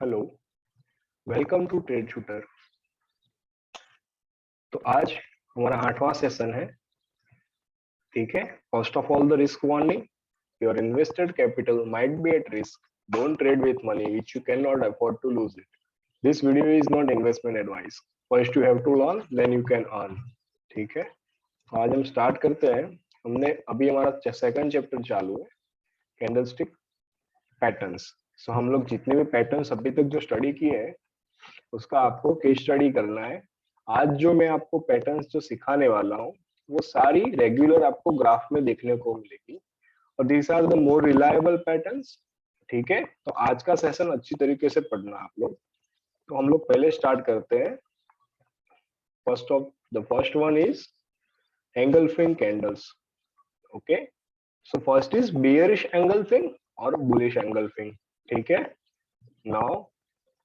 Hello, welcome to Trade Shooter. तो आज हमारा 8वां सेशन है। ठीक है। First of all the risk warning, your invested capital might be at risk. Don't trade with money which you can not afford to lose it. This video is not investment advice. First you have to learn, then you can earn. ठीक है। तो आज हम start करते हैं। हमने अभी हमारा सेकंड चैप्टर चालू है, कैंडलस्टिक पैटर्न्स। सो हम लोग जितने भी पैटर्न्स अभी तक जो स्टडी किए हैं उसका आपको केस स्टडी करना है। आज जो मैं आपको पैटर्न्स जो सिखाने वाला हूँ वो सारी रेगुलर आपको ग्राफ में देखने को मिलेगी और these are the more reliable patterns. ठीक है। तो आज का सेशन अच्छी तरीके से पढ़ना आप लोग। तो हम लोग पहले स्टार्ट करते हैं। First one is engulfing candles. Okay. So first is bearish engulfing और बुलिश एंगल्फिंग। ठीक है। नाउ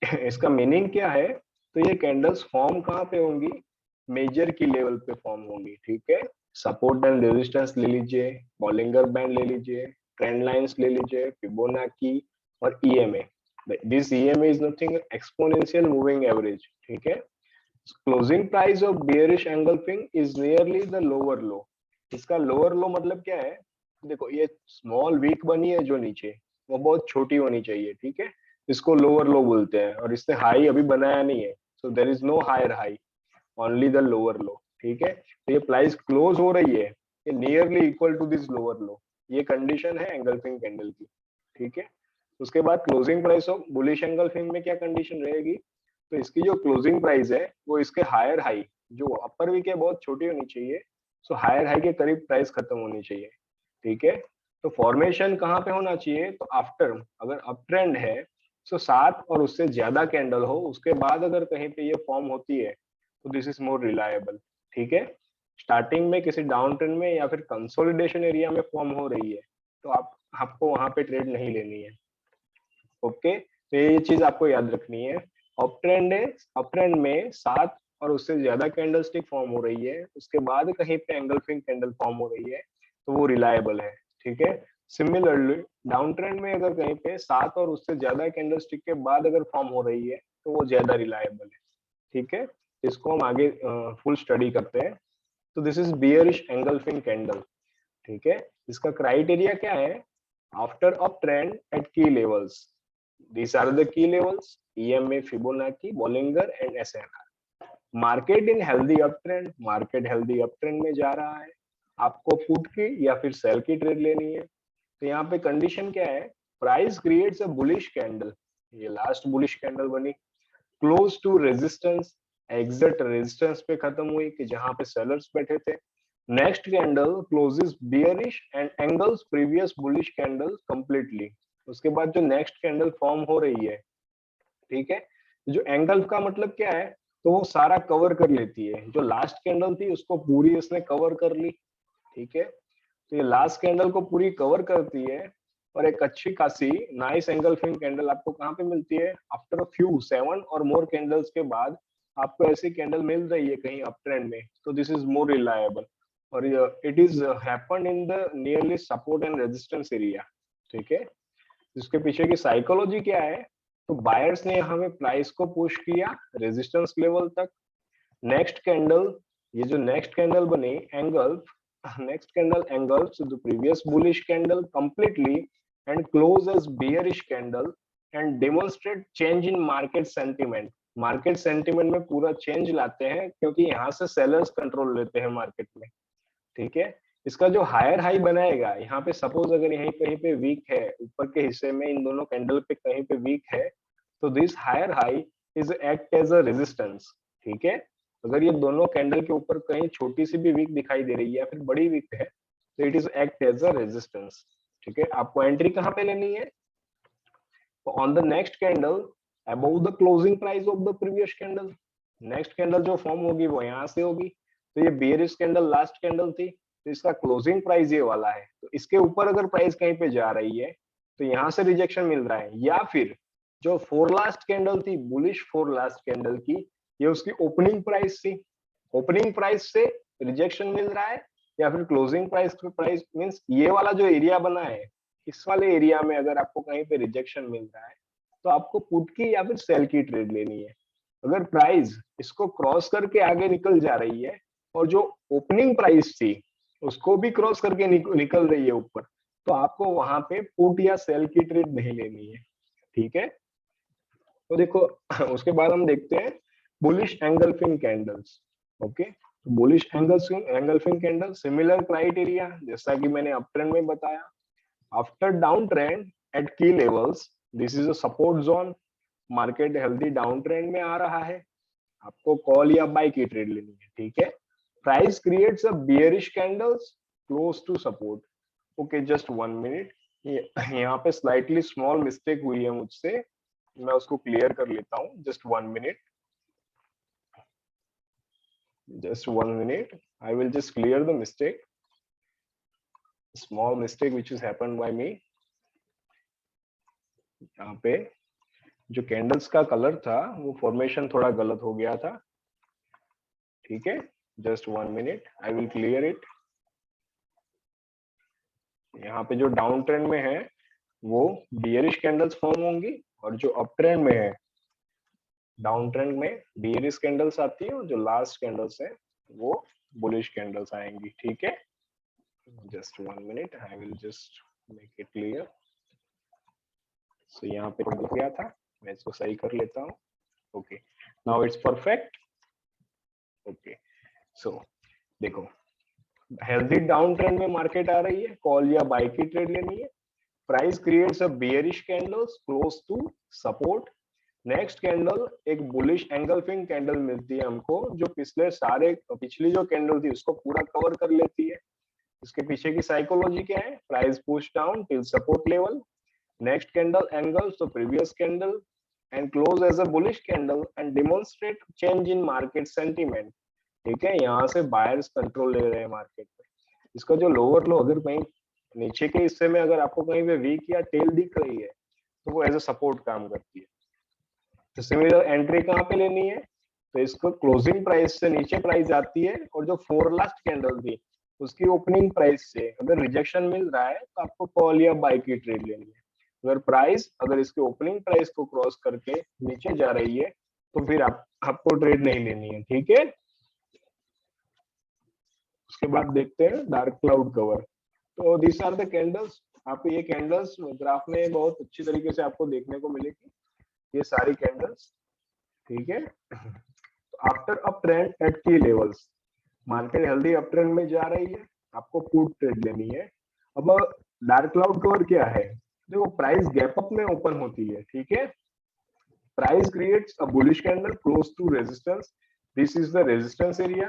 इसका मीनिंग क्या है? तो ये कैंडल्स फॉर्म कहाँ पे होंगी? मेजर की लेवल पे फॉर्म होंगी। ठीक है। सपोर्ट एंड रेजिस्टेंस ले लीजिए, बॉलिंगर बैंड ले लीजिए, ट्रेंड लाइंस ले लीजिए, फिबोनाची और EMA. This EMA is nothing exponential moving average. ठीक है। Closing price of bearish engulfing is nearly the lower लो। इसका लोअर लो मतलब क्या है? देखो, ये स्मॉल वीक बनी है जो नीचे, वो बहुत छोटी होनी चाहिए। ठीक है। इसको लोअर लो बोलते हैं और इससे हाई अभी बनाया नहीं है। So there is no higher high, only the lower low. ठीक है। तो ये प्राइस क्लोज हो रही है, ये nearly equal to this lower low. ये कंडीशन है एंगल्फिंग कैंडल की। ठीक है। उसके बाद closing price of bullish engulfing में क्या कंडीशन रहेगी? तो इसकी जो क्लोजिंग प्राइस है वो इसके हायर हाई, जो अपर वीक है बहुत छोटी होनी चाहिए। सो हायर हाई के करीब प्राइस खत्म होनी चाहिए। ठीक है। तो फॉर्मेशन कहाँ पे होना चाहिए? तो आफ्टर, अगर अप ट्रेंड है तो 7 और उससे ज्यादा कैंडल हो, उसके बाद अगर कहीं पे ये फॉर्म होती है तो दिस इज मोर रिलायबल। ठीक है। स्टार्टिंग में किसी डाउन ट्रेंड में या फिर कंसोलिडेशन एरिया में फॉर्म हो रही है तो आपको वहां पे ट्रेड नहीं लेनी है। ओके। तो ये चीज आपको याद रखनी है। अप ट्रेंड है, अप ट्रेंड में 7 और उससे ज्यादा कैंडल स्टिक फॉर्म हो रही है, उसके बाद कहीं पे एंगल्फिंग कैंडल फॉर्म हो रही है तो वो रिलायबल है। ठीक है। सिमिलरली डाउन ट्रेंड में अगर कहीं पे 7 और उससे ज्यादा कैंडल स्टिक के बाद अगर फॉर्म हो रही है तो वो ज्यादा रिलायबल है। ठीक है। इसको हम आगे फुल स्टडी करते हैं। तो this is bearish engulfing candle. ठीक है। इसका क्राइटेरिया क्या है? After up trend at key levels, these are the key levels: EMA, Fibonacci, Bollinger and SNR. Market in healthy up trend, market healthy up trend में जा रहा है, आपको पुट की या फिर सेल की ट्रेड लेनी है। तो यहाँ पे कंडीशन क्या है? Price creates a bullish candle, ये लास्ट बुलिश कैंडल बनी, close to resistance, exact resistance पे खत्म हुई कि जहां पे सेलर्स बैठे थे। Next candle closes bearish and engulfs previous bullish candle completely. उसके बाद जो नेक्स्ट कैंडल फॉर्म हो रही है, ठीक है, जो एंगल का मतलब क्या है? तो वो सारा कवर कर लेती है। जो लास्ट कैंडल थी उसको पूरी इसने कवर कर ली। ठीक है। तो ये लास्ट कैंडल को पूरी कवर करती है और एक अच्छी खासी नाइस एंगल्फिंग कैंडल आपको कहाँ पे मिलती है? आफ्टर फ्यू 7 और मोर कैंडल्स के बाद आपको ऐसी कैंडल मिल रही है कहीं अप ट्रेंड में, तो दिस इज मोर रिलायबल। और it is happen in the nearly support and resistance area. ठीक है। इसके पीछे की साइकोलॉजी क्या है? तो बायर्स ने यहाँ पे प्राइस को पुश किया रेजिस्टेंस लेवल तक। नेक्स्ट कैंडल, ये जो नेक्स्ट कैंडल बनी angle, next candle engulfs the previous bullish candle completely and close as bearish candle and demonstrate change in market sentiment. Market sentiment में पूरा चेंज लाते हैं क्योंकि यहाँ से सेलर्स कंट्रोल लेते हैं मार्केट में। ठीक है। इसका जो हायर हाई बनाएगा, यहाँ पे सपोज अगर यहीं कहीं पे वीक है, ऊपर के हिस्से में इन दोनों कैंडल पे कहीं पे वीक है, तो this higher high is act as a resistance. ठीक है। अगर ये दोनों कैंडल के ऊपर कहीं छोटी सी भी वीक दिखाई दे रही है या फिर बड़ी वीक है तो it is act as a resistance. ठीक है। आपको एंट्री कहाँ पे लेनी है? तो on the next candle above the closing price of the previous candle, next candle जो फॉर्म होगी वो यहाँ से होगी। तो ये बेयरिश कैंडल लास्ट कैंडल थी, तो इसका क्लोजिंग प्राइस ये वाला है। तो इसके ऊपर अगर प्राइस कहीं पे जा रही है तो यहाँ से रिजेक्शन मिल रहा है, या फिर जो फोर लास्ट कैंडल थी बुलिश फोर लास्ट कैंडल की, ये उसकी ओपनिंग प्राइस थी, ओपनिंग प्राइस से रिजेक्शन मिल रहा है, या फिर क्लोजिंग प्राइस प्राइस मींस ये वाला जो एरिया बना है, इस वाले एरिया में अगर आपको कहीं पे रिजेक्शन मिल रहा है तो आपको पुट की या फिर सेल की ट्रेड लेनी है। अगर प्राइस इसको क्रॉस करके आगे निकल जा रही है और जो ओपनिंग प्राइस थी उसको भी क्रॉस करके निकल रही है ऊपर, तो आपको वहां पे पुट या सेल की ट्रेड नहीं लेनी है। ठीक है, तो देखो उसके बाद हम देखते हैं bullish engulfing candles. Okay, bullish engulfing candle similar criteria जैसा कि मैंने अप ट्रेंड में बताया। After down trend at key levels, this is a support zone, market healthy down trend में आ रहा है, आपको कॉल या बाय की ट्रेड लेनी है। ठीक है, price creates a bearish candles close to support. Okay, just 1 minute, यहाँ पे स्लाइटली स्मॉल मिस्टेक हुई है मुझसे, मैं उसको क्लियर कर लेता हूँ। Just 1 minute, just 1 minute, I will just clear the mistake, small mistake which has happened by me। यहाँ पे जो कैंडल्स का कलर था वो फॉर्मेशन थोड़ा गलत हो गया था। ठीक है, just 1 minute, I will clear it. यहाँ पे जो डाउन ट्रेंड में है वो बियरिश कैंडल्स फॉर्म होंगी, और जो अप ट्रेंड में है, डाउन ट्रेंड में बियरिश कैंडल्स आती है, और जो लास्ट कैंडल्स है वो बुलिश कैंडल्स आएंगी। ठीक है, just 1 minute, I will just make it clear. So यहाँ पे बदल गया था, मैं इसको सही कर लेता हूँ। Okay, now it's perfect. Okay, so देखो, हेल्दी डाउन ट्रेंड में मार्केट आ रही है, कॉल या बाय की ट्रेड लेनी है। Price creates a bearish candles close to support. Next candle एक बुलिश एंगल्फिंग कैंडल मिलती है हमको, जो पिछली जो कैंडल थी उसको पूरा कवर कर लेती है। इसके पीछे की साइकोलॉजी क्या है? Price push down till support level, next candle angles the previous candle and close as a bullish candle and demonstrate change in market sentiment। ठीक है, यहाँ से बायर्स कंट्रोल ले रहे हैं मार्केट पे। इसका जो लोअर लो अगर कहीं नीचे के हिस्से में अगर आपको कहीं पे वीक या टेल दिख रही है तो वो एज अ सपोर्ट काम करती है। तो सिमिलर एंट्री कहाँ पे लेनी है? तो इसको क्लोजिंग प्राइस से नीचे प्राइस आती है, और जो 4 लास्ट कैंडल थी उसकी ओपनिंग प्राइस से अगर रिजेक्शन मिल रहा है तो आपको कॉल या बाय की ट्रेड लेनी है। अगर इसके ओपनिंग प्राइस को क्रॉस करके नीचे जा रही है तो फिर आपको ट्रेड नहीं लेनी है। ठीक है, उसके बाद देखते हैं डार्क क्लाउड कवर। तो दिस आर द कैंडल्स, आपको ये कैंडल्स ग्राफ में बहुत अच्छी तरीके से आपको देखने को मिलेगी, ये सारी कैंडल्स। ठीक है, after up trend at key levels, market healthy up trend में जा रही है, आपको पुट ट्रेड लेनी है। अब डार्क क्लाउड कवर क्या है? देखो, प्राइस गैप अप में ओपन होती है। ठीक है, price creates a bullish candle close to resistance, this is the resistance area.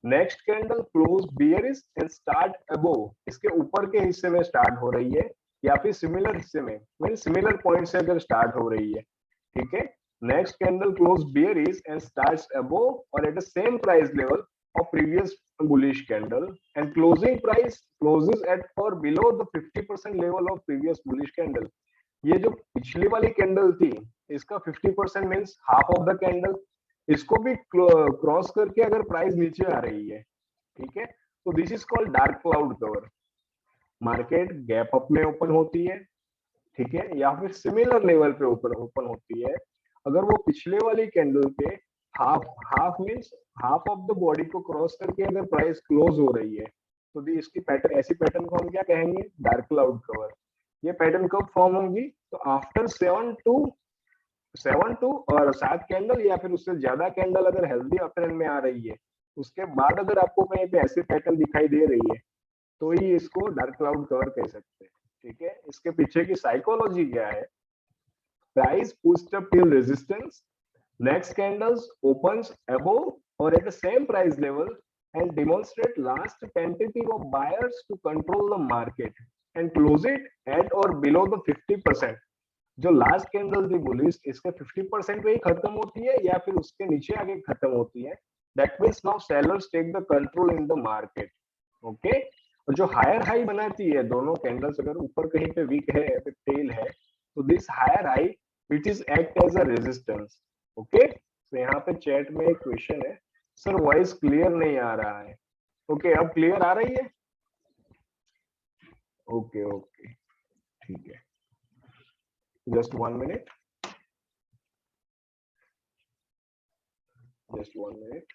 Next candle close bearish and start above, इसके ऊपर के हिस्से में स्टार्ट हो रही है या फिर सिमिलर हिस्से में, मीन सिमिलर पॉइंट से अगर स्टार्ट हो रही है। ठीक है, next candle close bearish and starts above or at the same price level of previous bullish candle, and closing price closes at or below the 50% level of previous bullish candle। ये जो पिछली वाली candle थी इसका 50% means half of the candle, इसको भी cross करके अगर प्राइस नीचे आ रही है, ठीक है, तो this is called dark cloud cover. Market gap up में ओपन होती है, ठीक है, या फिर सिमिलर लेवल पे ओपन होती है, अगर वो पिछले वाली कैंडल के half half means half of the body को क्रॉस करके अगर प्राइस क्लोज हो रही है तो इसकी पैटर्न, ऐसी पैटर्न को हम क्या कहेंगे? Dark cloud cover. ये पैटर्न कब फॉर्म होगी? तो आफ्टर 7 टू और 7 कैंडल या फिर उससे ज्यादा कैंडल अगर हेल्दी अप ट्रेंड में आ रही है, उसके बाद अगर आपको कहीं पे ऐसी पैटर्न दिखाई दे रही है तो ही इसको डार्क क्लाउड कवर कह सकते हैं। ठीक है, इसके पीछे की साइकोलॉजी क्या है? Price pushed up till resistance. Next candles opens above or at the same price level and demonstrate last tentative of buyers to control the market and close it at or below the 50%। जो last candle थी bullish, इसके 50% पे ही खत्म होती है या फिर उसके नीचे आगे खत्म होती है। That means now sellers take the control in the market. Okay, और जो हायर हाई बनाती है दोनों कैंडल्स, अगर ऊपर कहीं पे वीक है फिर टेल है, तो this higher high which is act as a resistance. Okay, तो यहाँ पे चैट में एक क्वेश्चन है, सर वॉइस क्लियर नहीं आ रहा है। ओके, अब क्लियर आ रही है? ओके ओके, ठीक है, just 1 minute. Just 1 minute.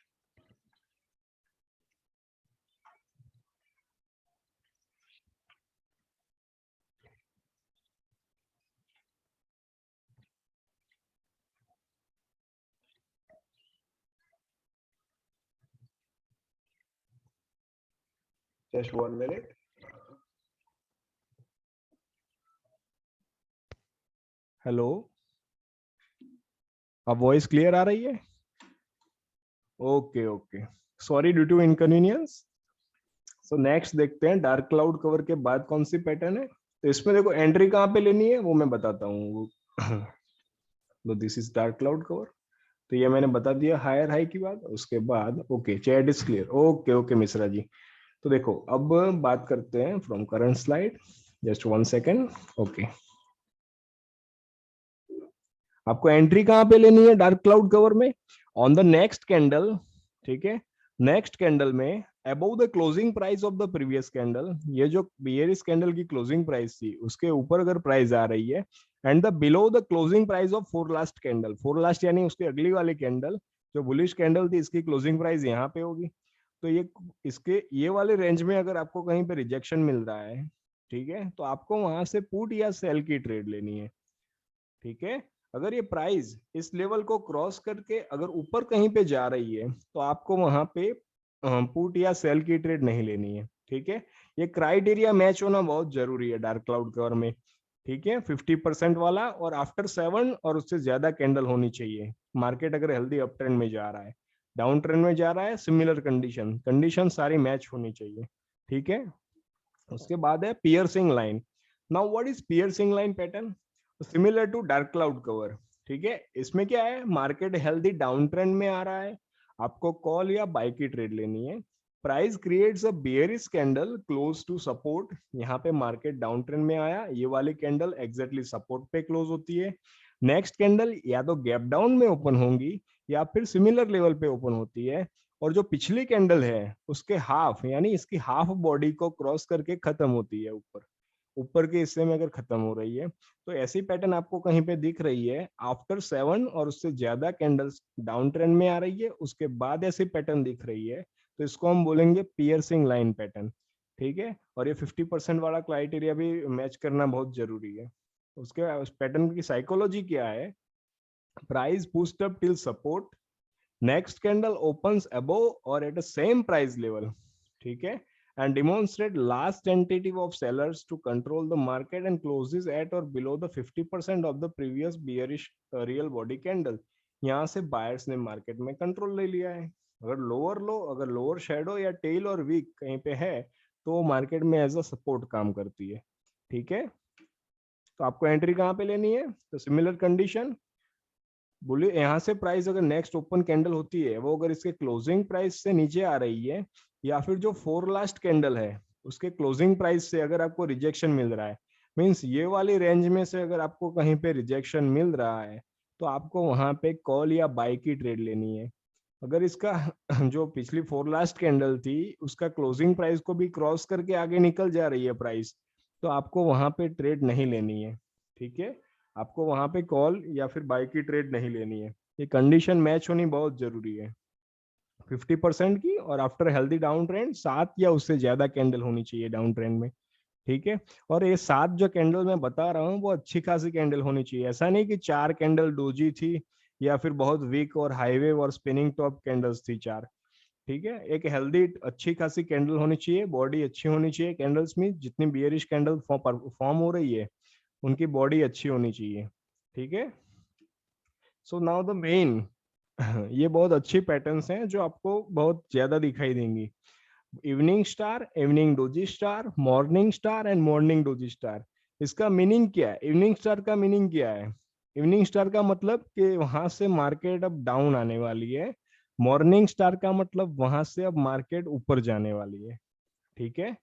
Just 1 minute. Hello, अब वॉइस क्लियर आ रही है? Okay okay, sorry due to inconvenience. So next देखते हैं, डार्क क्लाउड कवर के बाद कौन सी पैटर्न है। तो इसमें देखो एंट्री कहाँ पे लेनी है वो मैं बताता हूँ। तो this is dark cloud cover. तो ये मैंने बता दिया हायर हाई की बात। उसके बाद okay, chat is clear. Okay okay Mishra ji. तो देखो अब बात करते हैं from current slide. Just 1 second. Okay, आपको एंट्री कहाँ पे लेनी है डार्क क्लाउड कवर में? On the next candle. ठीक है, नेक्स्ट कैंडल में above the closing price of the previous candle, ये जो बियरिश कैंडल की क्लोजिंग प्राइस थी उसके ऊपर अगर प्राइस आ रही है, and the below the closing price of four last candle, four last यानी उसकी अगली वाली कैंडल जो बुलिश कैंडल थी, इसकी क्लोजिंग प्राइस यहाँ पे होगी। तो ये इसके ये वाले रेंज में अगर आपको कहीं पे रिजेक्शन मिल रहा है, ठीक है, तो आपको वहां से पुट या सेल की ट्रेड लेनी है। ठीक है, अगर ये प्राइस इस लेवल को क्रॉस करके अगर ऊपर कहीं पे जा रही है तो आपको वहां पे पुट या सेल की ट्रेड नहीं लेनी है। ठीक है, ये क्राइटेरिया मैच होना बहुत जरूरी है डार्क क्लाउड कवर में। ठीक है, 50% वाला और आफ्टर 7 और उससे ज्यादा कैंडल होनी चाहिए। मार्केट अगर हेल्दी अप ट्रेंड में जा रहा है, डाउन ट्रेंड में जा रहा है, सिमिलर कंडीशन कंडीशन सारी मैच होनी चाहिए। ठीक है, उसके बाद है piercing line. Now what is piercing line pattern? Similar to dark cloud cover. ठीक है, इसमें क्या है, मार्केट हेल्दी डाउन ट्रेंड में आ रहा है, आपको कॉल या बाय की ट्रेड लेनी है। Price creates a bearish candle close to support, यहाँ पे मार्केट डाउन ट्रेंड में आया, ये वाली कैंडल एग्जैक्टली सपोर्ट पे क्लोज होती है। नेक्स्ट कैंडल या तो गैप डाउन में ओपन होंगी या फिर सिमिलर लेवल पे ओपन होती है, और जो पिछली कैंडल है उसके हाफ यानी इसकी हाफ बॉडी को क्रॉस करके खत्म होती है ऊपर, ऊपर के हिस्से में अगर खत्म हो रही है। तो ऐसी पैटर्न आपको कहीं पे दिख रही है आफ्टर 7 और उससे ज्यादा कैंडल्स डाउन ट्रेंड में आ रही है, उसके बाद ऐसी पैटर्न दिख रही है, तो इसको हम बोलेंगे पियर्सिंग लाइन पैटर्न। ठीक है, और ये 50% वाला क्राइटेरिया भी मैच करना बहुत जरूरी है। उसके उस पैटर्न की साइकोलॉजी क्या है? Price pushed up till support, next candle opens above or at the same price level, ठीक है, and demonstrate last tentative of sellers to control the market and closes at or below the 50% of the previous bearish real body candle। यहाँ से buyers ने market में control ले लिया है। अगर लोअर लो, अगर लोअर शेडो या टेल और वीक कहीं पे है तो वो मार्केट में एज अ सपोर्ट काम करती है। ठीक है, तो आपको एंट्री कहाँ पे लेनी है? तो सिमिलर कंडीशन, बोलिए यहाँ से प्राइस अगर नेक्स्ट ओपन कैंडल होती है वो अगर इसके क्लोजिंग प्राइस से नीचे आ रही है, या फिर जो फोर लास्ट कैंडल है उसके क्लोजिंग प्राइस से अगर आपको रिजेक्शन मिल रहा है, मींस ये वाली रेंज में से अगर आपको कहीं पे रिजेक्शन मिल रहा है, तो आपको वहां पे कॉल या बाय की ट्रेड लेनी है। अगर इसका जो पिछली फोर लास्ट कैंडल थी उसका क्लोजिंग प्राइस को भी क्रॉस करके आगे निकल जा रही है प्राइस, तो आपको वहां पे ट्रेड नहीं लेनी है। ठीक है, आपको वहां पे कॉल या फिर बाय की ट्रेड नहीं लेनी है। ये कंडीशन मैच होनी बहुत जरूरी है, 50% की, और आफ्टर हेल्दी डाउन ट्रेंड 7 या उससे ज्यादा कैंडल होनी चाहिए डाउन ट्रेंड में। ठीक है, और ये 7 जो कैंडल मैं बता रहा हूँ वो अच्छी खासी कैंडल होनी चाहिए, ऐसा नहीं कि 4 कैंडल डोजी थी या फिर बहुत वीक और हाईवे और स्पिनिंग टॉप कैंडल्स थी 4। ठीक है, एक हेल्दी अच्छी खासी कैंडल होनी चाहिए, बॉडी अच्छी होनी चाहिए कैंडल्स में, जितनी बियरिश कैंडल फॉर्म हो रही है उनकी बॉडी अच्छी होनी चाहिए। ठीक है, सो नाउ द मेन ये बहुत अच्छी पैटर्न्स हैं जो आपको बहुत ज्यादा दिखाई देंगी। Evening star, evening doji star, morning star and morning doji star. इसका मीनिंग क्या है? इवनिंग स्टार का मीनिंग क्या है? इवनिंग स्टार का मतलब कि वहां से मार्केट अब डाउन आने वाली है। मॉर्निंग स्टार का मतलब वहां से अब मार्केट ऊपर जाने वाली है। ठीक है,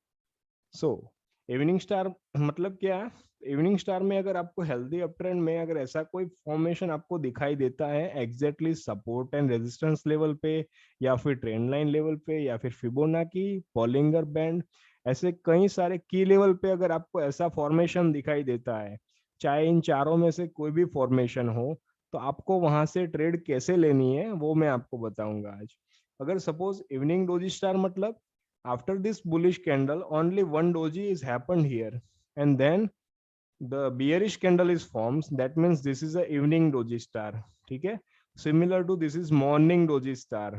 सो इवनिंग स्टार मतलब क्या है? इवनिंग स्टार में अगर आपको हेल्दी अप ट्रेंड में अगर ऐसा कोई फॉर्मेशन आपको दिखाई देता है exactly support and resistance level पे, या फिर ट्रेंड लाइन लेवल पे, या फिर फिबोनाची, बॉलिंगर बैंड, ऐसे कई सारे की लेवल पे अगर आपको ऐसा फॉर्मेशन दिखाई देता है, चाहे इन चारों में से कोई भी फॉर्मेशन हो, तो आपको वहां से ट्रेड कैसे लेनी है वो मैं आपको बताऊंगा आज। अगर सपोज इवनिंग डोजी स्टार मतलब after this bullish candle only one doji is happened here and then the bearish candle is forms, that means this is a evening doji star, ठीक है। similar to this is morning doji star,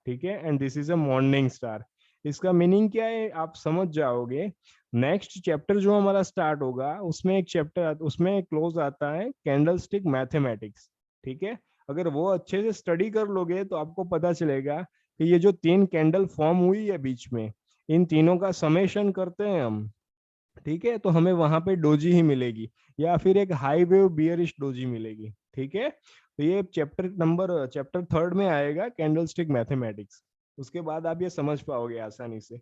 ठीक है, and this is a morning star. इसका meaning क्या है आप समझ जाओगे। नेक्स्ट चैप्टर जो हमारा स्टार्ट होगा उसमें एक चैप्टर उसमें क्लोज आता है कैंडल स्टिक मैथमेटिक्स, ठीक है। अगर वो अच्छे से स्टडी कर लोगे तो आपको पता चलेगा कि ये जो तीन कैंडल फॉर्म हुई है बीच में, इन तीनों का समेशन करते हैं हम, ठीक है, तो हमें वहां पे डोजी ही मिलेगी या फिर एक हाई वेव बियरिश डोजी मिलेगी, ठीक है। तो ये चैप्टर थर्ड में आएगा कैंडलस्टिक मैथमेटिक्स। उसके बाद आप ये समझ पाओगे आसानी से।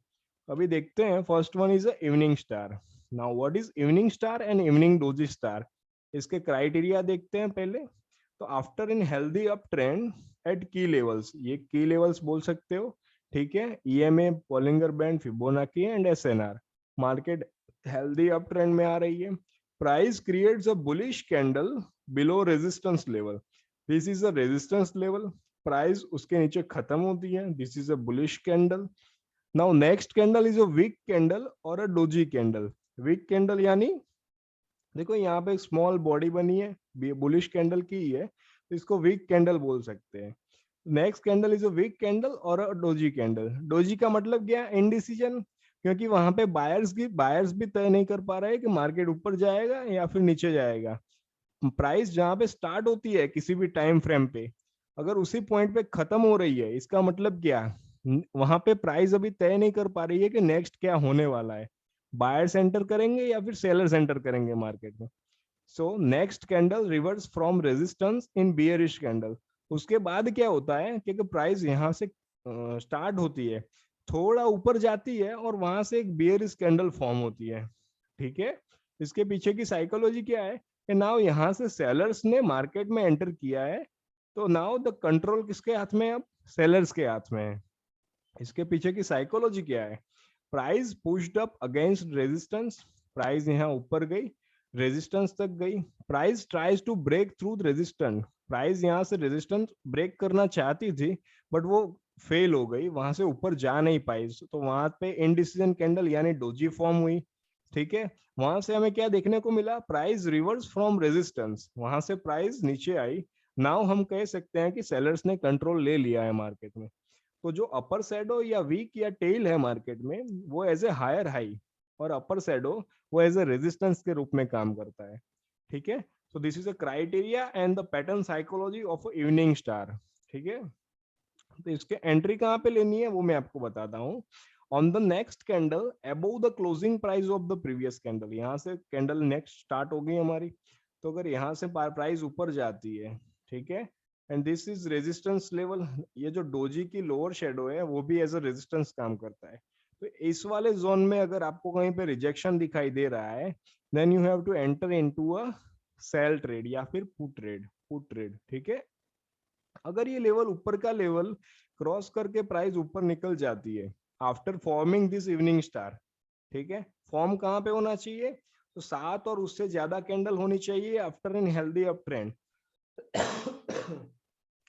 अभी देखते हैं first one is evening star. Now what is evening star and evening doji star, इसके क्राइटेरिया देखते हैं पहले। तो after in healthy up trend at key levels, ये की लेवल्स बोल सकते हो, ठीक है, EMA, Bollinger band, Fibonacci and SNR, market healthy up trend में आ रही है। Price creates a bullish candle below resistance level, this is a resistance level, price उसके नीचे खत्म होती है, this is a bullish candle. Now next candle is a weak candle और a doji candle. Weak candle यानी देखो यहाँ पे स्मॉल बॉडी बनी है, बुलिश कैंडल की ही है, तो इसको वीक कैंडल बोल सकते हैं। Next candle is a weak candle और अ डोजी कैंडल। डोजी का मतलब क्या है, इनडिसीजन, क्योंकि वहां पे बायर्स भी तय नहीं कर पा रहे हैं कि मार्केट ऊपर जाएगा या फिर नीचे जाएगा। प्राइस जहां पे स्टार्ट होती है किसी भी टाइम फ्रेम पे, अगर उसी पॉइंट पे खत्म हो रही है, इसका मतलब क्या, वहां पे प्राइस अभी तय नहीं कर पा रही है कि नेक्स्ट क्या होने वाला है, बायर्स एंटर करेंगे या फिर सेलर्स एंटर करेंगे मार्केट में। So next candle reverse from resistance in bearish candle. उसके बाद क्या होता है, क्योंकि प्राइस यहाँ से स्टार्ट होती है, थोड़ा ऊपर जाती है और वहां से एक बियरिश कैंडल फॉर्म होती है, ठीक है। इसके पीछे की साइकोलॉजी क्या है कि नाउ यहाँ से सेलर्स ने मार्केट में एंटर किया है, तो नाउ द कंट्रोल किसके हाथ में है, अब सेलर्स के हाथ में है। इसके पीछे की साइकोलॉजी क्या है, price pushed up against resistance, price यहाँ ऊपर गई, रेजिस्टेंस तक गई, price tries to break through resistance, price यहाँ से रेजिस्टेंस ब्रेक करना चाहती थी बट वो फेल हो गई, वहां से ऊपर जा नहीं पाई, तो वहां पे इनडिसीजन कैंडल यानी डोजी फॉर्म हुई, ठीक है। वहां से हमें क्या देखने को मिला, प्राइस रिवर्स फ्रॉम रेजिस्टेंस, वहां से प्राइस नीचे आई। नाउ हम कह सकते हैं कि सेलर्स ने कंट्रोल ले लिया है मार्केट में। तो जो अपर सैडो या वीक या टेल है मार्केट में, वो एज ए हायर हाई, और अपर सैडो वो एज ए रेजिस्टेंस के रूप में काम करता है, ठीक है। So this is a criteria and the pattern psychology of evening star, ठीक है। तो इसके एंट्री कहाँ पे लेनी है वो मैं आपको बताता हूँ। On the next candle above the closing price of the previous candle, यहाँ से कैंडल नेक्स्ट स्टार्ट हो गई हमारी, तो अगर यहाँ से प्राइस ऊपर जाती है, ठीक है, and this is resistance level, ये जो डोजी की लोअर शेडो है वो भी एज अ रेजिस्टेंस काम करता है। तो इस वाले जोन में अगर आपको कहीं पे रिजेक्शन दिखाई दे रहा है, then you have to enter into a sell trade या फिर पुट ट्रेड, ठीक है। अगर ये लेवल ऊपर का लेवल क्रॉस करके प्राइस ऊपर निकल जाती है after forming this evening star, ठीक है, फॉर्म कहाँ पे होना चाहिए, तो 7 और उससे ज्यादा कैंडल होनी चाहिए after in healthy up trend,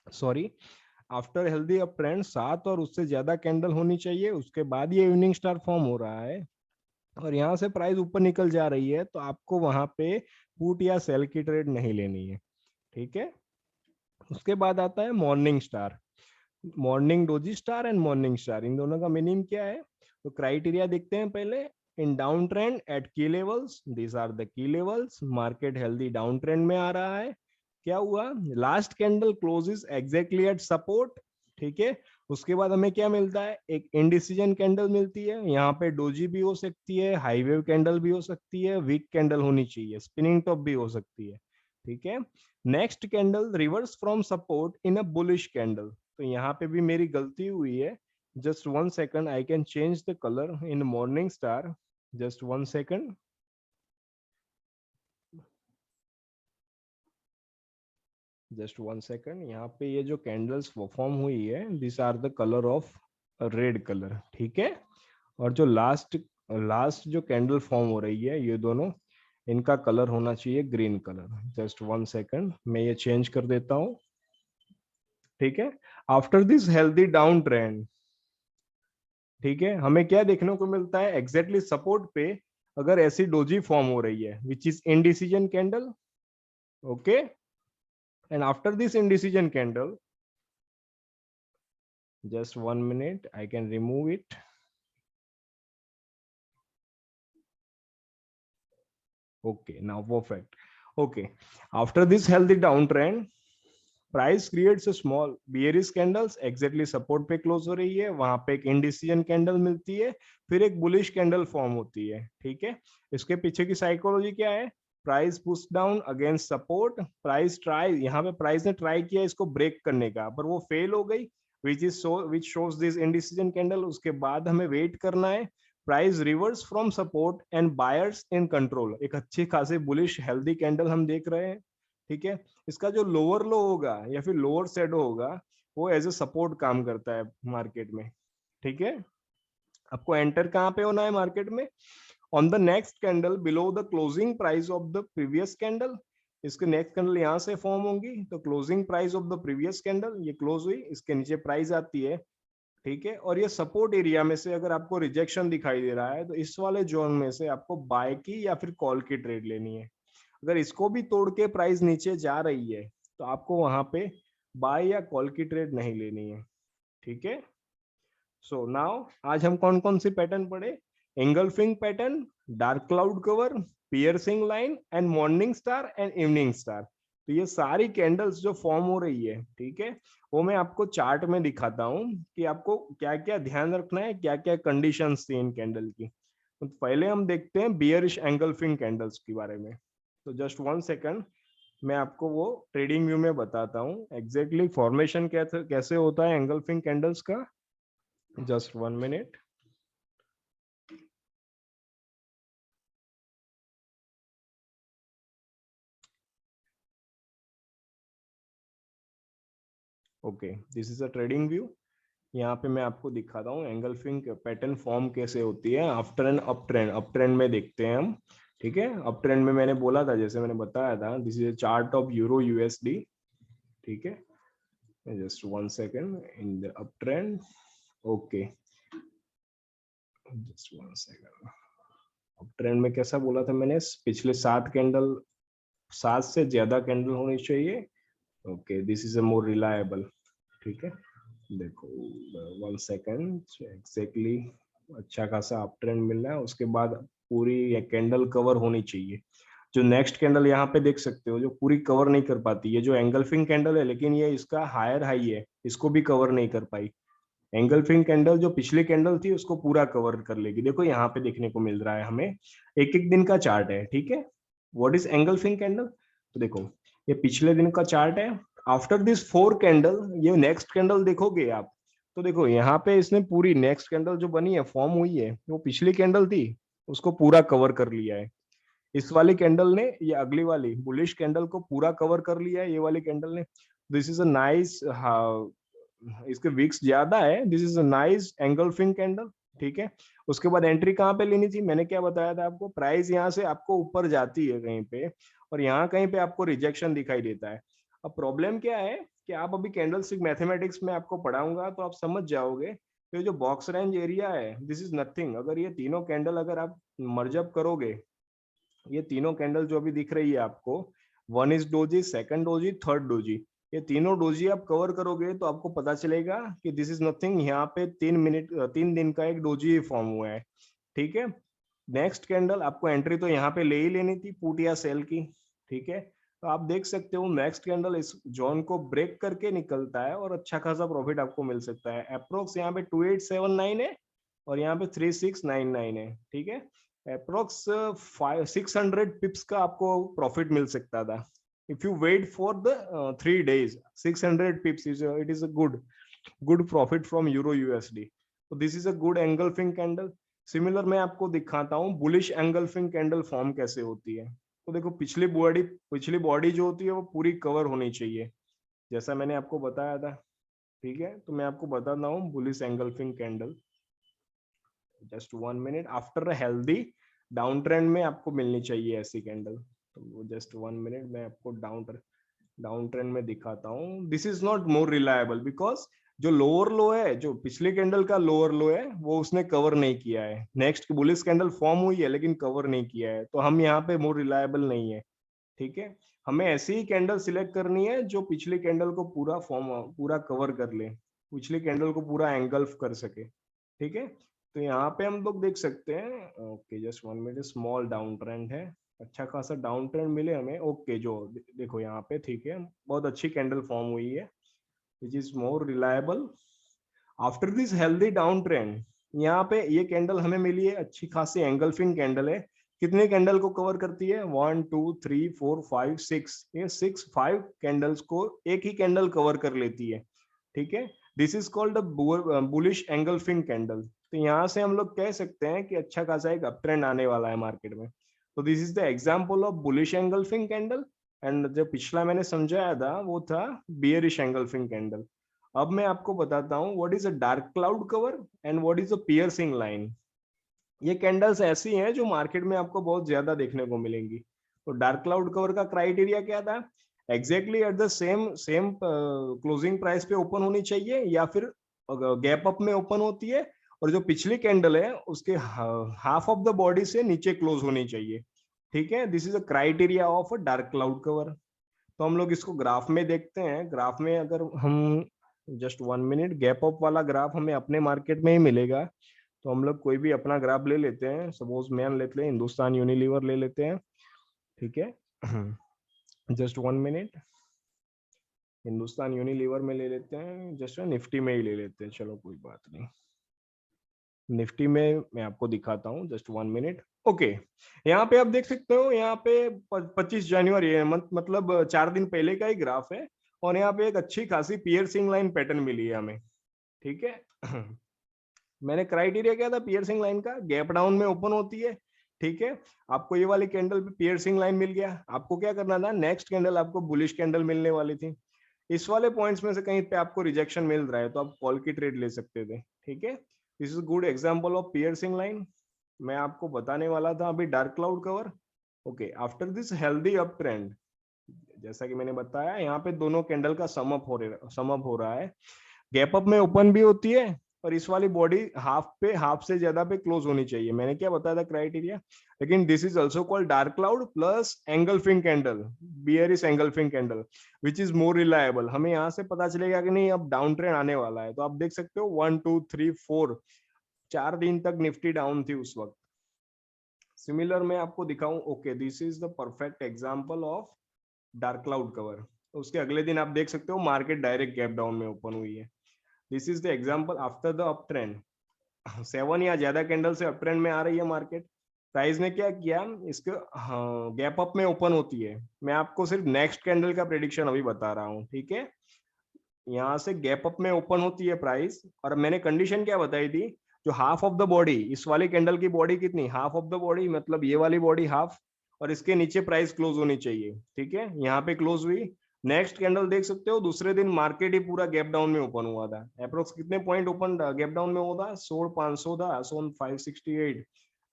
sorry, after healthy up trend 7 और उससे ज्यादा कैंडल होनी चाहिए, उसके बाद ये इवनिंग स्टार फॉर्म हो रहा है और यहाँ से प्राइस ऊपर निकल जा रही है, तो आपको वहां पे पुट या सेल की ट्रेड नहीं लेनी है, ठीक है। उसके बाद आता है morning star, morning doji star and morning star, इन दोनों का मीनिंग क्या है। तो क्राइटेरिया देखते हैं पहले। In down trend at key levels, these are the key levels, market healthy down trend में आ रहा है, क्या हुआ, last candle closes exactly at support, ठीक है। उसके बाद हमें क्या मिलता है, एक इनडिसीजन कैंडल मिलती है, यहाँ पे डोजी भी हो सकती है, हाई वेव कैंडल भी हो सकती है, वीक कैंडल होनी चाहिए, स्पिनिंग टॉप भी हो सकती है, ठीक है। Next candle reverse from support in a bullish candle, तो यहाँ पे भी मेरी गलती हुई है, just 1 second, I can change the colour in morning star, just 1 second। Just 1 second, यहाँ पे ये जो कैंडल्स फॉर्म हुई है, this are the colour of red colour, ठीक है। और जो लास्ट लास्ट जो कैंडल फॉर्म हो रही है, ये दोनों, इनका कलर होना चाहिए ग्रीन कलर। जस्ट 1 सेकंड, मैं ये चेंज कर देता हूं। ठीक है, after this healthy down trend, ठीक है, हमें क्या देखने को मिलता है, एग्जैक्टली सपोर्ट पे अगर ऐसी डोजी फॉर्म हो रही है which is indecision candle, okay, and after this indecision candle, just 1 minute, I can remove it. Okay, now perfect. Okay, after this healthy downtrend, price creates a small bearish candles, exactly support पे close हो रही है, वहां पे एक indecision candle मिलती है, फिर एक बुलिश कैंडल फॉर्म होती है। ठीक है, इसके पीछे की साइकोलॉजी क्या है, price push down against support, price try, यहाँ पे प्राइस ने ट्राई किया इसको ब्रेक करने का, पर वो फेल हो गई, which shows this indecision candle. उसके बाद हमें वेट करना है, price reverse from support and buyers in control, एक अच्छी खासी बुलिश हेल्दी कैंडल हम देख रहे हैं। ठीक है, इसका जो लोअर लो होगा या फिर लोअर शेडो होगा वो एज ए सपोर्ट काम करता है मार्केट में। ठीक है, आपको एंटर कहाँ पे होना है मार्केट में, on the next candle below the closing price of the previous candle. इसके नेक्स्ट कैंडल यहाँ से फॉर्म होंगी तो closing price of the previous candle ये क्लोज हुई, इसके नीचे प्राइस आती है। ठीक है, और ये सपोर्ट एरिया में से अगर आपको रिजेक्शन दिखाई दे रहा है तो इस वाले जोन में से आपको बाय की या फिर कॉल की ट्रेड लेनी है। अगर इसको भी तोड़ के प्राइस नीचे जा रही है तो आपको वहां पे बाय या कॉल की ट्रेड नहीं लेनी है। ठीक है, सो नाउ आज हम कौन कौन सी पैटर्न पढ़े, engulfing pattern, dark cloud cover, piercing line and morning star and evening star. तो ये सारी कैंडल्स जो फॉर्म हो रही है, ठीक है, वो मैं आपको चार्ट में दिखाता हूँ कि आपको क्या क्या ध्यान रखना है, क्या क्या कंडीशंस थी इन कैंडल की। तो पहले हम देखते हैं बियरिश एंगल्फिंग कैंडल्स के बारे में। तो जस्ट 1 सेकंड, मैं आपको वो ट्रेडिंग व्यू में बताता हूँ एग्जैक्टली फॉर्मेशन कैसे होता है एंगल्फिंग कैंडल्स का। Just 1 minute. Okay, this is a trading view. यहाँ पे मैं आपको दिखाता हूँ एंगल्फिंग पैटर्न फॉर्म कैसे होती है after an up trend. Up trend में देखते हैं हम। ठीक है, अप ट्रेंड में मैंने बोला था, जैसे मैंने बताया था, this is a chart of euro USD. ठीक है, just 1 second, in the up trend, okay, just 1 second. Up trend में कैसा बोला था मैंने, पिछले 7 कैंडल, 7 से ज्यादा कैंडल होनी चाहिए। Okay, this is a more reliable. ठीक है, देखो 1 सेकंड एग्जैक्टली, अच्छा खासा अप ट्रेंड मिल रहा है, उसके बाद पूरी कैंडल कवर होनी चाहिए। जो नेक्स्ट कैंडल यहाँ पे देख सकते हो जो पूरी कवर नहीं कर पाती, ये जो एंगल्फिंग कैंडल है, लेकिन ये इसका हायर हाई है, इसको भी कवर नहीं कर पाई। एंगल्फिंग कैंडल जो पिछली कैंडल थी उसको पूरा कवर कर लेगी। देखो यहाँ पे देखने को मिल रहा है हमें, एक एक दिन का चार्ट है। ठीक है, व्हाट इज एंगल्फिंग कैंडल, तो देखो ये पिछले दिन का चार्ट है। आफ्टर दिस 4 कैंडल, ये नेक्स्ट कैंडल देखोगे आप, तो देखो यहाँ पे इसने पूरी नेक्स्ट कैंडल जो बनी है, फॉर्म हुई है, वो पिछली कैंडल थी उसको पूरा कवर कर लिया है। इस वाली कैंडल ने, ये अगली वाली बुलिश कैंडल को पूरा कवर कर लिया है, ये वाली कैंडल ने। दिस इज अ नाइस, इसके विक्स ज्यादा है, this is a nice engulfing candle. ठीक है, उसके बाद एंट्री कहाँ पे लेनी थी, मैंने क्या बताया था आपको, प्राइस यहाँ से आपको ऊपर जाती है कहीं पे, और यहाँ कहीं पे आपको रिजेक्शन दिखाई देता है। अब प्रॉब्लम क्या है कि आप अभी कैंडलस्टिक मैथमेटिक्स में आपको पढ़ाऊंगा तो आप समझ जाओगे, तो ये जो बॉक्स रेंज एरिया है, दिस इज नथिंग। अगर ये तीनों कैंडल अगर आप मर्जअप करोगे, ये तीनों कैंडल जो अभी दिख रही है आपको, one is doji, second doji, third doji, ये तीनों डोजी आप कवर करोगे तो आपको पता चलेगा कि दिस इज नथिंग। यहाँ पे 3 मिनट, 3 दिन का एक डोजी फॉर्म हुआ है। ठीक है, नेक्स्ट कैंडल आपको एंट्री तो यहाँ पे ले ही लेनी थी, पुट या सेल की। ठीक है, तो आप देख सकते हो नेक्स्ट कैंडल इस जोन को ब्रेक करके निकलता है और अच्छा खासा प्रॉफिट आपको मिल सकता है। अप्रोक्स यहाँ पे 2879 है और यहाँ पे 3699 है। ठीक है, अप्रोक्स 600 पिप्स का आपको प्रॉफिट मिल सकता था if you wait for the 3 days। 600 pips is, it is a good profit from euro USD. तो this is a good engulfing candle. Similar मैं आपको दिखाता हूँ बुलिश एंगल्फिंग कैंडल फॉर्म कैसे होती है। तो देखो पिछली बॉडी जो होती है वो पूरी कवर होनी चाहिए, जैसा मैंने आपको बताया था। ठीक है, तो मैं आपको बताता हूँ bullish engulfing candle. Just 1 minute, after a healthy down trend में आपको मिलनी चाहिए ऐसी कैंडल। तो जस्ट 1 मिनट, मैं आपको डाउन ट्रेंड में दिखाता हूँ। This is not more reliable because जो लोअर लो है, जो पिछले कैंडल का लोअर लो है, वो उसने कवर नहीं किया है। नेक्स्ट बुलिश कैंडल फॉर्म हुई है लेकिन कवर नहीं किया है, तो हम यहाँ पे मोर रिलायबल नहीं है। ठीक है, हमें ऐसी ही कैंडल सिलेक्ट करनी है जो पिछले कैंडल को पूरा कवर कर ले, पिछले कैंडल को पूरा एंगल्फ कर सके। ठीक है, तो यहाँ पे हम लोग देख सकते हैं, okay just 1 minute, small down trend है, अच्छा खासा डाउन ट्रेंड मिले हमें। ओके, जो देखो यहाँ पे, ठीक है, बहुत अच्छी कैंडल फॉर्म हुई है, which is more reliable after this healthy down trend. यहाँ पे ये कैंडल हमें मिली है, अच्छी खासी एंगल्फिंग कैंडल है। कितने कैंडल को कवर करती है? 1 2 3 4 5 6, ये 5 कैंडल्स को एक ही कैंडल कवर कर लेती है। ठीक है, this is called bullish engulfing candle. तो यहाँ से हम लोग कह सकते हैं कि अच्छा खासा एक अप ट्रेंड आने वाला है मार्केट में। तो this is the example of bullish engulfing candle. And जो पिछला मैंने समझाया था वो था बियरिश एंगल्फिंग कैंडल। अब मैं आपको बताता हूँ what is a dark cloud cover and what is a piercing line. ये कैंडल्स ऐसी हैं जो मार्केट में आपको बहुत ज्यादा देखने को मिलेंगी। तो डार्क क्लाउड कवर का क्राइटेरिया क्या था? Exactly at the same closing price पे ओपन होनी चाहिए, या फिर गैप अप में ओपन होती है, और जो पिछली कैंडल है उसके हाफ ऑफ द बॉडी से नीचे क्लोज होनी चाहिए। ठीक है, this is a criteria of a dark cloud cover. तो हम लोग इसको ग्राफ में देखते हैं। ग्राफ में अगर हम जस्ट 1 मिनट, गैप अप वाला ग्राफ हमें अपने मार्केट में ही मिलेगा। तो हम लोग कोई भी अपना ग्राफ ले लेते हैं, सपोज मैन लेते हैं, हिंदुस्तान यूनिलीवर ले लेते हैं। ठीक है, जस्ट 1 मिनट, हिंदुस्तान यूनिलीवर में ले लेते हैं, जस्ट निफ्टी में ही ले लेते हैं, चलो कोई बात नहीं। निफ्टी में मैं आपको दिखाता हूँ, जस्ट 1 मिनट। ओके, यहाँ पे आप देख सकते हो, यहाँ पे 25 जनवरी है, मतलब 4 दिन पहले का ही ग्राफ है, और यहाँ पे एक अच्छी खासी पियर्सिंग लाइन पैटर्न मिली है हमें। ठीक है, मैंने क्राइटेरिया क्या था पियर्सिंग लाइन का? गैप डाउन में ओपन होती है। ठीक है, आपको ये वाली कैंडल पे पियर्सिंग लाइन मिल गया, आपको क्या करना था? नेक्स्ट कैंडल आपको बुलिश कैंडल मिलने वाली थी। इस वाले पॉइंट्स में से कहीं पे आपको रिजेक्शन मिल रहा है तो आप कॉल की ट्रेड ले सकते थे। ठीक है, this is good example of piercing line. मैं आपको बताने वाला था अभी dark cloud cover. Okay, after this healthy up trend, जैसा कि मैंने बताया, यहाँ पे दोनों कैंडल का सम अप हो रहा है, गैप अप में ओपन भी होती है, और इस वाली बॉडी हाफ से ज्यादा पे क्लोज होनी चाहिए। मैंने क्या बताया था क्राइटेरिया? लेकिन this is also called dark cloud plus engulfing candle, bearish engulfing candle, which is more reliable. हमें यहाँ से पता चलेगा कि नहीं अब डाउन ट्रेंड आने वाला है। तो आप देख सकते हो 1 2 3 4, 4 दिन तक निफ्टी डाउन थी उस वक्त। सिमिलर मैं आपको दिखाऊं, okay this is the perfect example of dark cloud cover. उसके अगले दिन आप देख सकते हो मार्केट डायरेक्ट गैप डाउन में ओपन हुई है। This is the example after the up trend, 7 या ज्यादा कैंडल से अप ट्रेंड में आ रही है मार्केट। प्राइस ने क्या किया? इसके गैप अप में ओपन होती है। मैं आपको सिर्फ नेक्स्ट कैंडल का प्रेडिक्शन अभी बता रहा हूँ। ठीक है, यहाँ से गैप अप में ओपन होती है प्राइस, और मैंने कंडीशन क्या बताई थी? जो हाफ ऑफ द बॉडी, इस वाली कैंडल की बॉडी कितनी? हाफ ऑफ द बॉडी, मतलब ये वाली बॉडी हाफ, और इसके नीचे प्राइस क्लोज होनी चाहिए। ठीक है, यहाँ पे क्लोज हुई। नेक्स्ट कैंडल देख सकते हो, दूसरे दिन मार्केट ही पूरा गैप डाउन में ओपन हुआ था। अप्रोक्स कितने पॉइंट ओपन गैप डाउन में हुआ था? 16,500 था, 568,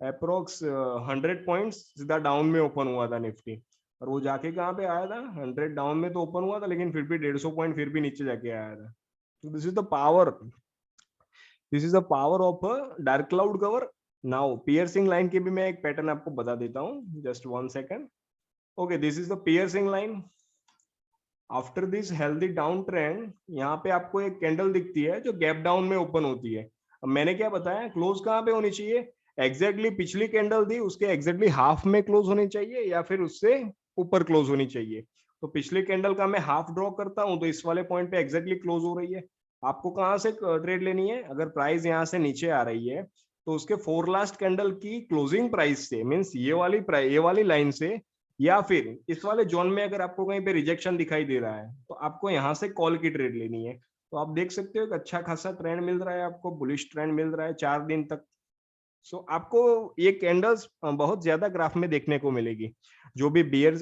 अप्रोक्स 100 पॉइंट्स सीधा डाउन में ओपन हुआ था निफ्टी। और वो जाके कहाँ पे आया था? 100 डाउन में तो ओपन हुआ था, लेकिन फिर भी 150 पॉइंट फिर भी नीचे जाके आया था। तो this is the power of a dark cloud cover. Now piercing line के भी मैं एक पैटर्न आपको बता देता हूँ, just 1 second. Okay, this is the piercing line after this healthy down trend. यहाँ पे आपको एक कैंडल दिखती है जो गैप डाउन में ओपन होती है। अब मैंने क्या बताया, क्लोज कहाँ पे होनी चाहिए? एग्जैक्टली पिछली कैंडल थी उसके एग्जैक्टली हाफ में क्लोज होनी चाहिए, या फिर उससे ऊपर क्लोज होनी चाहिए। तो पिछली कैंडल का मैं हाफ ड्रॉ करता हूं तो इस वाले पॉइंट पे एग्जैक्टली क्लोज हो रही है। आपको कहाँ से ट्रेड लेनी है? अगर प्राइस यहाँ से नीचे आ रही है तो उसके 4 लास्ट कैंडल की क्लोजिंग प्राइस से, मीन्स ये वाली लाइन से, या फिर इस वाले जोन में अगर आपको कहीं पे रिजेक्शन दिखाई दे रहा है तो आपको यहाँ से कॉल की ट्रेड लेनी है। तो आप देख सकते हो एक अच्छा खासा ट्रेंड मिल रहा है आपको, बुलिश ट्रेंड मिल रहा है 4 दिन तक। सो आपको ये कैंडल्स बहुत ज्यादा ग्राफ में देखने को मिलेगी। जो भी बियर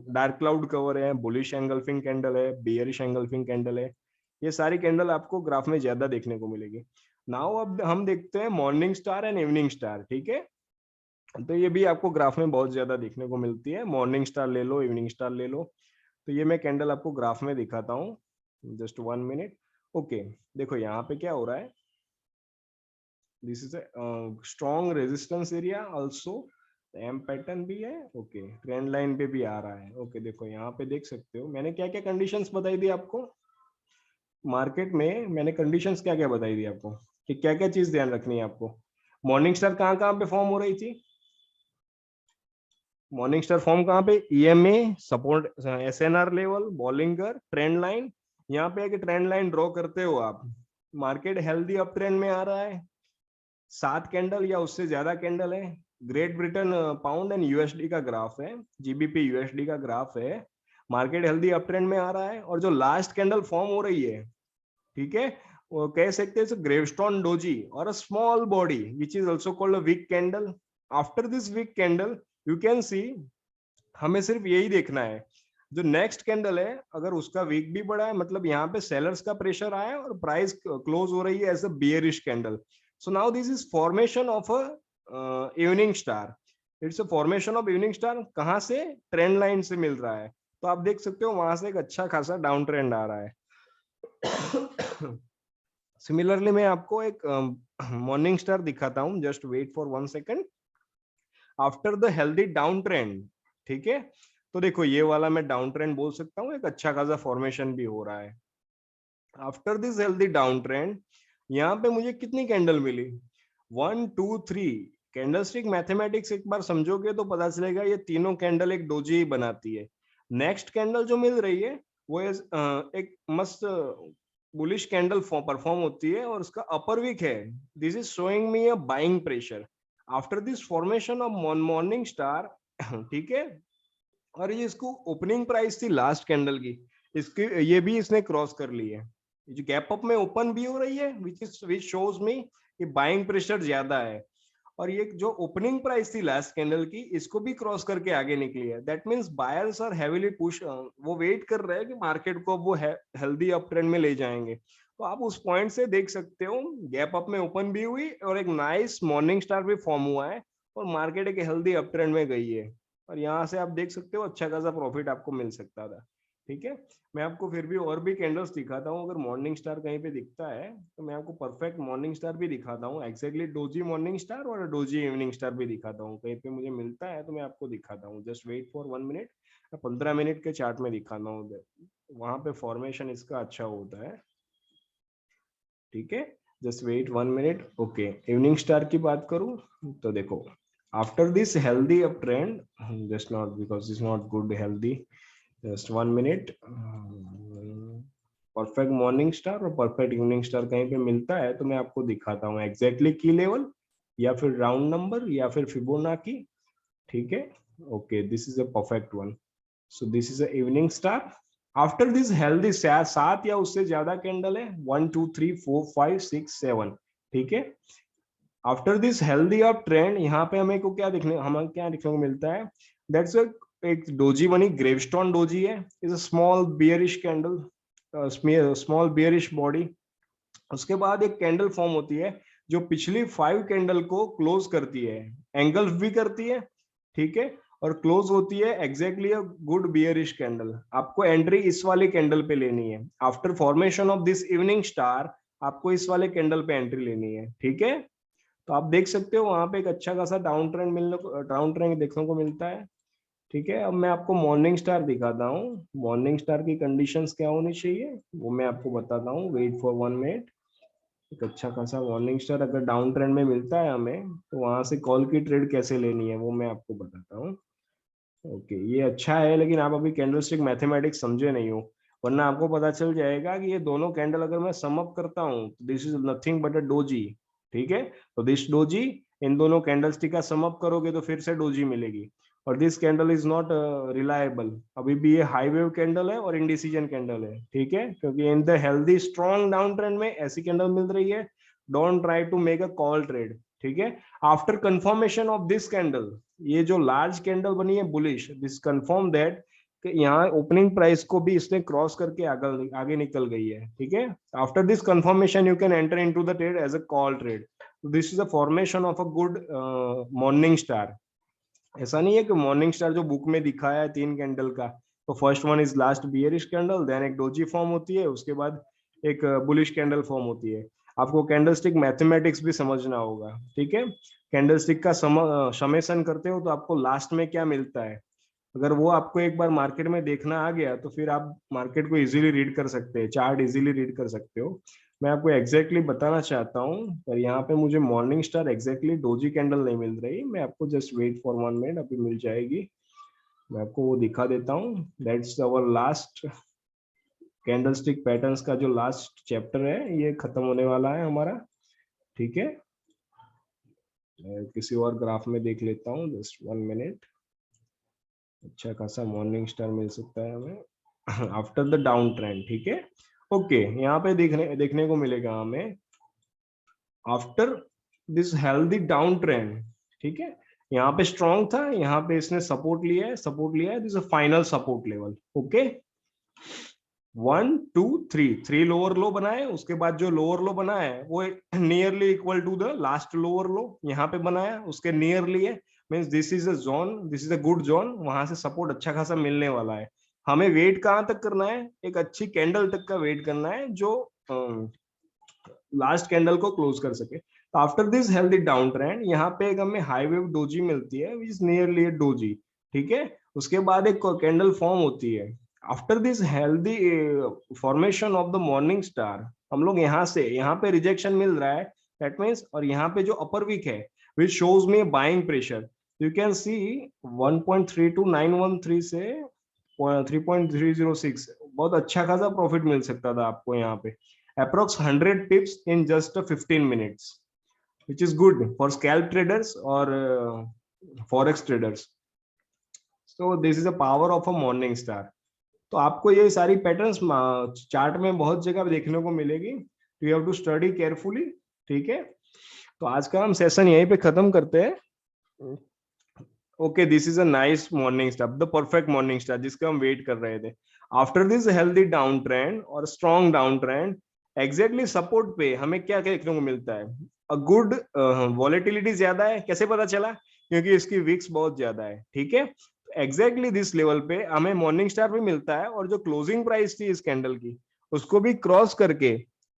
डार्क क्लाउड कवर है, बुलिश एंगल्फिंग कैंडल है, बियरिश एंगल्फिंग कैंडल है, ये सारी कैंडल आपको ग्राफ में ज्यादा देखने को मिलेगी। नाउ अब हम देखते हैं morning star and evening star. ठीक है, तो ये भी आपको ग्राफ में बहुत ज्यादा देखने को मिलती है। मॉर्निंग स्टार ले लो, इवनिंग स्टार ले लो। तो ये मैं कैंडल आपको ग्राफ में दिखाता हूँ, जस्ट 1 मिनट। ओके, देखो यहाँ पे क्या हो रहा है, this is strong resistance area also, M pattern भी है। ओके, ट्रेंड लाइन पे भी आ रहा है। ओके, देखो यहाँ पे देख सकते हो मैंने क्या क्या कंडीशंस बताई दी आपको मार्केट में। मैंने कंडीशंस क्या क्या बताई दी आपको कि क्या क्या चीज ध्यान रखनी है आपको। मॉर्निंग स्टार कहाँ कहाँ पे फॉर्म हो रही थी, मॉर्निंग स्टार फॉर्म कहाँ पे, EMA support, SNR level, Bollinger, trend line. यहाँ पे एक ट्रेंड लाइन ड्रॉ करते हो आप, मार्केट हेल्दी अप ट्रेंड में आ रहा है, 7 कैंडल या उससे ज्यादा कैंडल है। Great Britain pound and USD का ग्राफ है, जीबीपी यूएसडी का ग्राफ है। मार्केट हेल्दी अप ट्रेंड में आ रहा है, और जो लास्ट कैंडल फॉर्म हो रही है, ठीक है, वो कह सकते हैं ग्रेवस्टोन डोजी और a small body which is also called a weak candle. After this weak candle you can see, हमें सिर्फ यही देखना है, जो नेक्स्ट कैंडल है अगर उसका वीक भी बड़ा है, मतलब यहाँ पे सेलर्स का प्रेशर आया और प्राइस क्लोज हो रही है as a bearish candle. So now this is formation of a evening star. It's a formation of evening star, कहाँ से, ट्रेंड लाइन से मिल रहा है। तो आप देख सकते हो वहां से एक अच्छा खासा डाउन ट्रेंड आ रहा है। सिमिलरली मैं आपको एक मॉर्निंग स्टार दिखाता हूं, just wait for 1 second. After the healthy down trend, ठीक है, तो देखो ये वाला मैं डाउन ट्रेंड बोल सकता हूँ, एक अच्छा खासा फॉर्मेशन भी हो रहा है। After this healthy down trend, यहाँ पे मुझे कितनी कैंडल मिली, 1 2 3 कैंडल स्टिक मैथमेटिक्स एक बार समझोगे तो पता चलेगा ये तीनों कैंडल एक डोजी ही बनाती है। नेक्स्ट कैंडल जो मिल रही है वो एक मस्त बुलिश कैंडल परफॉर्म होती है और उसका अपर वीक है, this is showing me a buying pressure after this formation of morning star. ठीक है, और ये इसको ओपनिंग प्राइस थी लास्ट कैंडल की, इसकी ये भी इसने क्रॉस कर ली है। जो गैप अप में ओपन भी हो रही है विच शोज मी कि बाइंग प्रेशर ज्यादा है, और ये जो ओपनिंग प्राइस थी लास्ट कैंडल की इसको भी क्रॉस करके आगे निकली है। That means buyers are heavily push, वो वेट कर रहे हैं कि मार्केट को वो हेल्दी अप ट्रेंड में ले जाएंगे। तो आप उस पॉइंट से देख सकते हो गैप अप में ओपन भी हुई और एक नाइस मॉर्निंग स्टार भी फॉर्म हुआ है, और मार्केट एक हेल्दी अप ट्रेंड में गई है, और यहाँ से आप देख सकते हो अच्छा खासा प्रॉफिट आपको मिल सकता था। ठीक है, मैं आपको फिर भी और भी कैंडल्स दिखाता हूँ, अगर मॉर्निंग स्टार कहीं पे दिखता है तो मैं आपको परफेक्ट मॉर्निंग स्टार भी दिखाता हूँ, एक्जैक्टली डोजी मॉर्निंग स्टार और डोजी इवनिंग स्टार भी दिखाता हूँ, कहीं पे मुझे मिलता है तो मैं आपको दिखाता हूँ। Just wait for 1 minute, 15 minute के चार्ट में दिखाना हूँ, वहां पे फॉर्मेशन इसका अच्छा होता है। ठीक है, just wait 1 minute. Okay, evening star की बात करूं तो देखो, after this healthy up trend, just not because is not good healthy, just 1 minute, perfect morning star और परफेक्ट इवनिंग स्टार कहीं पे मिलता है तो मैं आपको दिखाता हूँ एग्जैक्टली की लेवल या फिर राउंड नंबर या फिर फिबोनाची। ठीक है, okay, this is a perfect one. So this is a evening star. After this healthy, 7 या उससे ज्यादा कैंडल है, 1 2 3 4 5 6 7। ठीक है, after this healthy up trend यहाँ पे हमें को क्या दिखने, हमें क्या दिखने को मिलता है, दैट्स एक डोजी बनी, ग्रेवस्टोन डोजी है, is a small bearish candle, small bearish body. उसके बाद एक कैंडल फॉर्म होती है जो पिछली 5 कैंडल को क्लोज करती है, एंगल्फ भी करती है, ठीक है, और क्लोज होती है exactly a good bearish candle. आपको एंट्री इस वाले कैंडल पे लेनी है, after formation of this evening star आपको इस वाले कैंडल पे एंट्री लेनी है। ठीक है, तो आप देख सकते हो वहां पे एक अच्छा खासा डाउन ट्रेंड देखने को मिलता है। ठीक है, अब मैं आपको मॉर्निंग स्टार दिखाता हूँ, मॉर्निंग स्टार की कंडीशंस क्या होनी चाहिए वो मैं आपको बताता हूँ, वेट फॉर 1 मिनट। एक अच्छा खासा मॉर्निंग स्टार अगर डाउन ट्रेंड में मिलता है हमें तो वहां से कॉल की ट्रेड कैसे लेनी है वो मैं आपको बताता हूँ। ओके, ये अच्छा है लेकिन आप अभी कैंडलस्टिक मैथमेटिक्स समझे नहीं हो, वरना आपको पता चल जाएगा कि ये दोनों कैंडल अगर मैं सम अप करता हूँ, this is nothing but a doji. ठीक है, तो दिस डोजी, इन दोनों कैंडलस्टिक का सम अप करोगे तो फिर से डोजी मिलेगी, और this candle is not reliable. अभी भी ये हाई वेव कैंडल है और इंडिसीजन कैंडल है। ठीक है, क्योंकि in the healthy strong down trend में ऐसी कैंडल मिल रही है, don't try to make a call trade. ठीक है, after confirmation of this candle, ये जो लार्ज कैंडल बनी है बुलिश, दिस कंफर्म दैट कि यहाँ ओपनिंग प्राइस को भी इसने क्रॉस करके आगे निकल गई है। ठीक है, after this confirmation you can enter into the trade as a call trade. This is a formation of a good morning star. ऐसा नहीं है कि मॉर्निंग स्टार जो बुक में दिखाया है 3 कैंडल का, तो first one is last bearish candle, then एक डोजी फॉर्म होती है, उसके बाद एक बुलिश कैंडल फॉर्म होती है। आपको कैंडलस्टिक मैथमेटिक्स भी समझना होगा, ठीक है। कैंडलस्टिक का समेशन करते हो तो आपको लास्ट में क्या मिलता है, अगर वो आपको एक बार मार्केट में देखना आ गया तो फिर आप मार्केट को इजीली रीड कर सकते हैं, चार्ट इजीली रीड कर सकते हो। मैं आपको एग्जैक्टली बताना चाहता हूँ, पर यहाँ पे मुझे morning star exactly doji candle नहीं मिल रही। मैं आपको जस्ट वेट फॉर 1 मिनट, अभी मिल जाएगी। मैं आपको वो दिखा देता हूँ। That's our last candlestick patterns का जो लास्ट चैप्टर है, ये खत्म होने वाला है हमारा, ठीक है। मैं किसी और ग्राफ में देख लेता हूँ, जस्ट 1 मिनट। अच्छा खासा मॉर्निंग स्टार मिल सकता है हमें आफ्टर द डाउन ट्रेंड, ठीक है। ओके, यहाँ पे देखने को मिलेगा हमें after this healthy down trend, ठीक है। यहाँ पे स्ट्रॉन्ग था, यहाँ पे इसने सपोर्ट लिया है, this final support level, okay. 1 2 3 lower low बनाए, उसके बाद जो लोअर लो बना है वो nearly equal to the last lower low यहाँ पे बनाया, उसके नियरली है, means this is a zone, this is a good zone, वहां से सपोर्ट अच्छा खासा मिलने वाला है। हमें वेट कहाँ तक करना है, एक अच्छी कैंडल तक का वेट करना है जो लास्ट कैंडल को क्लोज कर सके। तो after this healthy down trend, यहाँ पे एक हमें हाई वेव डोजी मिलती है which is nearly A doji, ठीक है। उसके बाद एक कैंडल फॉर्म होती है। After this healthy formation of the morning star, हम लोग यहाँ पे रिजेक्शन मिल रहा है, दैट मीन्स, और यहाँ पे जो अपर वीक है which shows me buying pressure, you can सी 1.32913 से 3.306, बहुत अच्छा खासा प्रॉफिट मिल सकता था आपको यहाँ पे, approx 100 pips in just 15 minutes, which is good for scalp traders or forex traders. So this is a power of a morning star. तो आपको ये सारी पैटर्न्स चार्ट में बहुत जगह देखने को मिलेगी, you have to study carefully, ठीक है। तो आज का हम सेशन यहीं पे खत्म करते हैं। Okay, this is a nice morning star, the perfect morning star जिसका हम वेट कर रहे थे। After this healthy down trend और strong down trend, exactly support पे हमें क्या देखने को मिलता है, अ गुड वॉलेटिलिटी ज्यादा है। कैसे पता चला, क्योंकि इसकी विक्स बहुत ज्यादा है, ठीक है। एग्जैक्टली दिस लेवल पे हमें मॉर्निंग स्टार भी मिलता है, और जो क्लोजिंग प्राइस थी इस कैंडल की उसको भी क्रॉस करके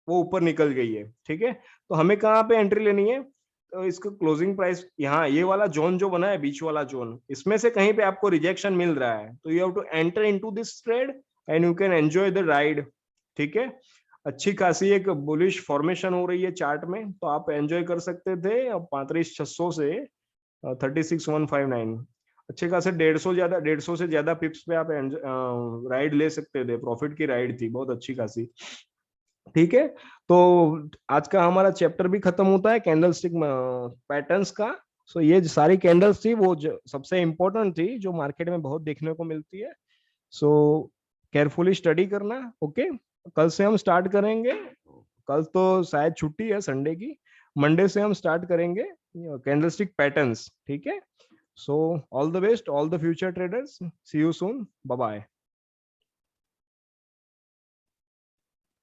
वो ऊपर निकल गई है, ठीक है। तो हमें कहाँ पे एंट्री लेनी है, तो इसका क्लोजिंग प्राइस यहाँ ये वाला जोन जो बना है, बीच वाला जोन, इसमें से कहीं पे आपको रिजेक्शन मिल रहा है, तो you have to enter into this trade and you can enjoy the ride, ठीक है। अच्छी खासी एक बुलिश फॉर्मेशन हो रही है चार्ट में, तो आप एंजॉय कर सकते थे 35,600 से 36,159, अच्छे खासे 150 से ज्यादा पिप्स पे आप राइड ले सकते थे, प्रॉफिट की राइड थी बहुत अच्छी खासी, ठीक है। तो आज का हमारा चैप्टर भी खत्म होता है कैंडलस्टिक पैटर्न्स का। सो ये जो सारी कैंडल्स थी वो सबसे इंपॉर्टेंट थी, जो मार्केट में बहुत देखने को मिलती है। सो केयरफुली स्टडी करना, ओके। कल से हम स्टार्ट करेंगे, कल तो शायद छुट्टी है संडे की, मंडे से हम स्टार्ट करेंगे कैंडलस्टिक पैटर्न्स, ठीक है। So all the best all the future traders, see you soon, bye bye.